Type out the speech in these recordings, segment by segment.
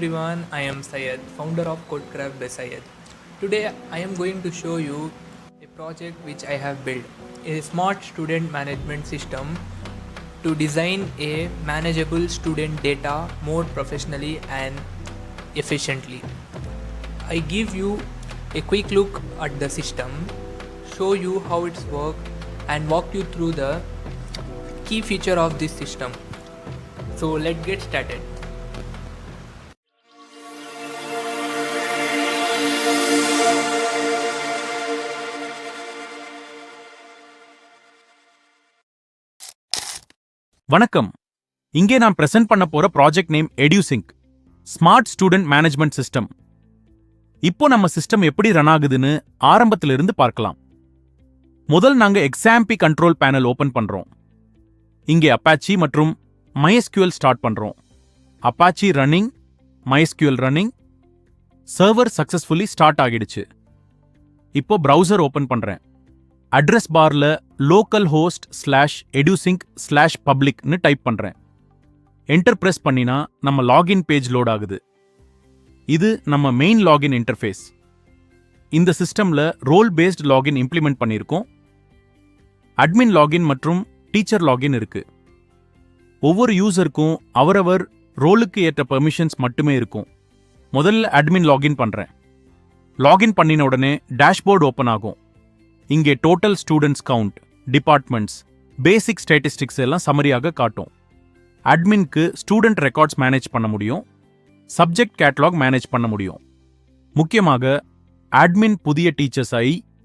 everyone, I am Syed, founder of Codecraft by Syed. Today I am going to show you a project which I have built, a smart student management system to design a manageable student data more professionally and efficiently. I give you a quick look at the system, show you how it's work and walk you through the key feature of this system. So let's get started. வணக்கம். இங்கே நான் present பண்ண போற project name EduSync, smart student management system. இப்போ நம்ம system எப்படி run ஆகுதுன்னு ஆரம்பத்துல இருந்து பார்க்கலாம். முதல் நாங்க XAMPP கண்ட்ரோல் பேனல் ஓபன் பண்றோம். இங்கே அப்பாச்சி மற்றும் MySQL ஸ்டார்ட் பண்றோம். Apache running, MySQL running, server successfully start ஆகிடுச்சு. இப்போ பிரவுசர் ஓபன் பண்றேன். அட்ரஸ் பார்ல localhost/edusync/publicனு டைப் பண்றேன். என்டர் பிரஸ் பண்ணினா நம்ம லாகின் பேஜ் லோட் ஆகுது. இது நம்ம மெயின் லாகின் இன்டர்ஃபேஸ். இந்த சிஸ்டம்ல ரோல் பேஸ்ட் லாகின் இம்ப்ளிமெண்ட் பண்ணியிருக்கோம். அட்மின் லாகின் மற்றும் டீச்சர் லாகின் இருக்கு. ஒவ்வொரு யூசருக்கும் அவரவர் ரோலுக்கு ஏற்ற பெர்மிஷன்ஸ் மட்டுமே இருக்கும். முதல்ல அட்மின் லாகின் பண்றேன். லாகின் பண்ணின உடனே டேஷ்போர்டு ஓபன் ஆகும். இங்கே டோட்டல் ஸ்டூடெண்ட்ஸ் கவுண்ட், டிபார்ட்மெண்ட்ஸ், பேசிக் ஸ்டேட்டிஸ்டிக்ஸ் எல்லாம் சமரியாக காட்டும். அட்மின்க்கு ஸ்டூடெண்ட் ரெக்கார்ட்ஸ் மேனேஜ் பண்ண முடியும், சப்ஜெக்ட் கேட்டலாக் மேனேஜ் பண்ண முடியும். முக்கியமாக அட்மின் புதிய டீச்சர்ஸை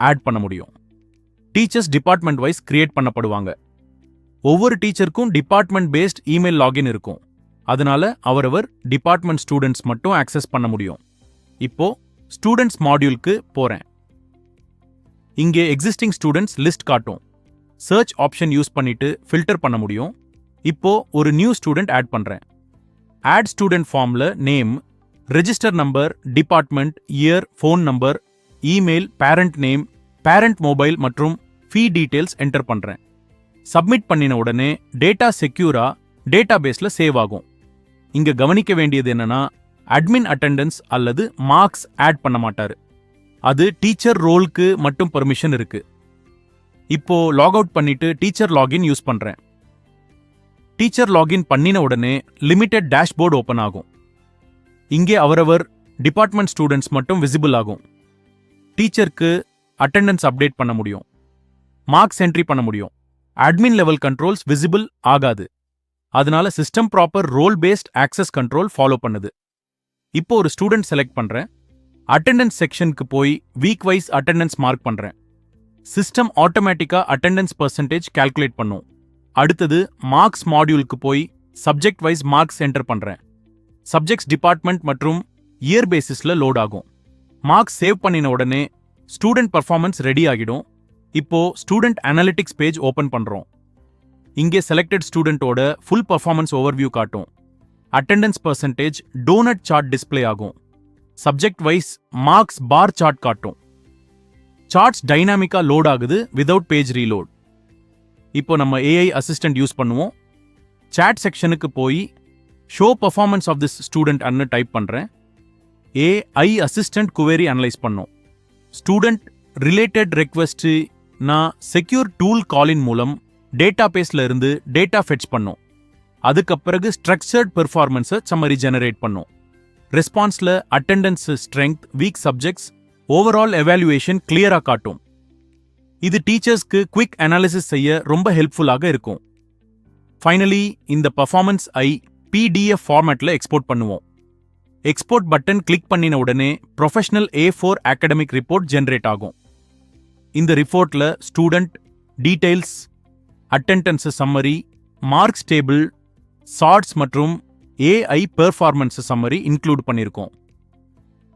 ஆட் பண்ண முடியும். டீச்சர்ஸ் டிபார்ட்மெண்ட் வைஸ் கிரியேட் பண்ணப்படுவாங்க. ஒவ்வொரு டீச்சருக்கும் டிபார்ட்மெண்ட் பேஸ்ட் இமெயில் லாகின் இருக்கும். அதனால அவரவர் டிபார்ட்மெண்ட் ஸ்டூடெண்ட்ஸ் மட்டும் ஆக்சஸ் பண்ண முடியும். இப்போ ஸ்டூடெண்ட்ஸ் மாடியூலுக்கு போறேன். இங்கே எக்ஸிஸ்டிங் ஸ்டூடெண்ட்ஸ் லிஸ்ட் காட்டும். சர்ச் ஆப்ஷன் யூஸ் பண்ணிட்டு ஃபில்டர் பண்ண முடியும். இப்போ ஒரு நியூ ஸ்டூடெண்ட் ஆட் பண்றேன். ஆட் ஸ்டூடெண்ட் ஃபார்ம்ல name, register number, department, year, phone number, email, parent name, parent mobile மற்றும் ஃபீ டீடைல்ஸ் என்டர் பண்றேன். சப்மிட் பண்ணின உடனே டேட்டா செக்யூரா டேட்டாபேஸ்ல சேவ் ஆகும். இங்க கவனிக்க வேண்டியது என்னன்னா, அட்மின் அட்டெண்டன்ஸ் அல்லது மார்க்ஸ் ஆட் பண்ண மாட்டாரு. அது டீச்சர் ரோலுக்கு மட்டும் பெர்மிஷன் இருக்கு. இப்போ லாக் அவுட் பண்ணிட்டு டீச்சர் லாகின் யூஸ் பண்றேன். டீச்சர் லாகின் பண்ணின உடனே லிமிடெட் டேஷ்போர்டு ஓபன் ஆகும். இங்கே அவரவர் டிபார்ட்மெண்ட் ஸ்டூடெண்ட்ஸ் மட்டும் விசிபிள் ஆகும். டீச்சருக்கு அட்டெண்டன்ஸ் அப்டேட் பண்ண முடியும், மார்க்ஸ் என்ட்ரி பண்ண முடியும். அட்மின் லெவல் கண்ட்ரோல்ஸ் விசிபிள் ஆகாது. அதனால system proper role based access control follow பண்ணுது. இப்போ ஒரு ஸ்டூடெண்ட் செலக்ட் பண்றேன். அட்டெண்டன்ஸ் செக்ஷனுக்கு போய் வீக் வைஸ் அட்டெண்டன்ஸ் மார்க் பண்றேன். சிஸ்டம் ஆட்டோமேட்டிக்கா அட்டெண்டன்ஸ் பெர்சன்டேஜ் கால்குலேட் பண்ணும். அடுத்தது மார்க்ஸ் மாடியூலுக்கு போய் சப்ஜெக்ட் வைஸ் மார்க்ஸ் என்டர் பண்றேன். சப்ஜெக்ட்ஸ் டிபார்ட்மெண்ட் மற்றும் இயர் பேசிஸ்ல லோட் ஆகும். மார்க்ஸ் சேவ் பண்ணின உடனே ஸ்டூடெண்ட் பர்ஃபார்மன்ஸ் ரெடி ஆகிடும். இப்போ ஸ்டூடெண்ட் அனாலிட்டிக்ஸ் பேஜ் ஓபன் பண்றோம். இங்கே செலக்டட் ஸ்டூடெண்டோட ஃபுல் பர்ஃபார்மன்ஸ் ஓவர்வியூ காட்டும். Attendance percentage donut chart display ஆகும். Subject wise marks bar chart காட்டும். சார்ட்ஸ் டைனாமிக்கா லோட் ஆகுது விதவுட் பேஜ் ரீலோட். இப்போ நம்ம ஏஐ அசிஸ்டன்ட் யூஸ் பண்ணுவோம். சாட் செக்ஷனுக்கு போய் show performance of this student அன்னு டைப் பண்றேன். ஏஐ அசிஸ்டன்ட் குவேரி அனலைஸ் பண்ணும். ஸ்டூடெண்ட் ரிலேட்டட் ரெக்வெஸ்ட் நான் செக்யூர் டூல் காலின் மூலம் டேட்டா பேஸ்ல இருந்து டேட்டா ஃபெட்ச் பண்ணும். அதுக்கு பிறகு ஸ்ட்ரக்சர்ட் பெர்ஃபார்மன்ஸை சம்மரி ஜெனரேட் பண்ணும். ரெஸ்பான்ஸ்ல attendance strength, weak subjects, overall evaluation கிளியரா காட்டும். இது டீச்சர்ஸ்க்கு குவிக் அனாலிசிஸ் செய்ய ரொம்ப ஹெல்ப்ஃபுல்லாக இருக்கும். ஃபைனலி இந்த பர்ஃபார்மன்ஸ் PDF ஃபார்மேட்ல எக்ஸ்போர்ட் பண்ணுவோம். எக்ஸ்போர்ட் பட்டன் கிளிக் பண்ணின உடனே professional A4 academic report generate ஆகும். இந்த ரிப்போர்ட்ல student details, attendance summary, marks table, charts மற்றும் AI பெர்ஃபார்மன்ஸ் சம்மரி இன்க்ளூட் பண்ணியிருக்கோம்.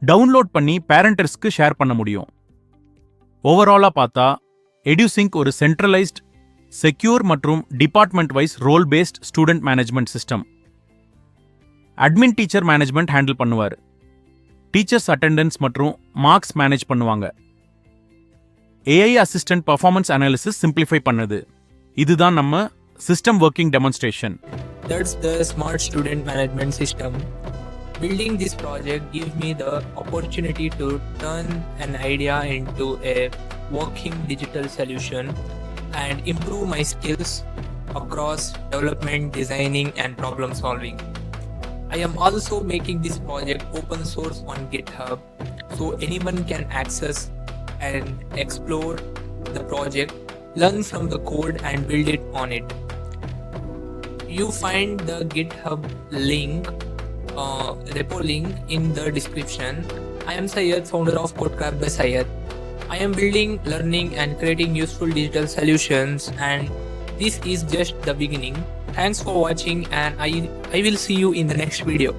டவுன்லோட் பண்ணி பேரண்டர்ஸ்க்கு ஷேர் பண்ண முடியும். ஓவராலா பார்த்தா EduSync ஒரு சென்ட்ரலைஸ்ட், செக்யூர் மற்றும் department wise role based student management system. Admin teacher management handle பண்ணுவார். டீச்சர்ஸ் அட்டெண்டன்ஸ் மற்றும் மார்க்ஸ் மேனேஜ் பண்ணுவாங்க. AI assistant performance analysis simplify பண்ணுது. இதுதான் நம்ம system working demonstration. That's the smart student management system. Building this project gives me the opportunity to turn an idea into a working digital solution and improve my skills across development, designing, and problem solving. I am also making this project open source on GitHub so anyone can access and explore the project, learn from the code, and build it on it. You find the GitHub link, repo link in the description. I am Syed, founder of CodeCraft by Syed. I am building, learning, and creating useful digital solutions, and this is just the beginning. Thanks for watching, and I will see you in the next video.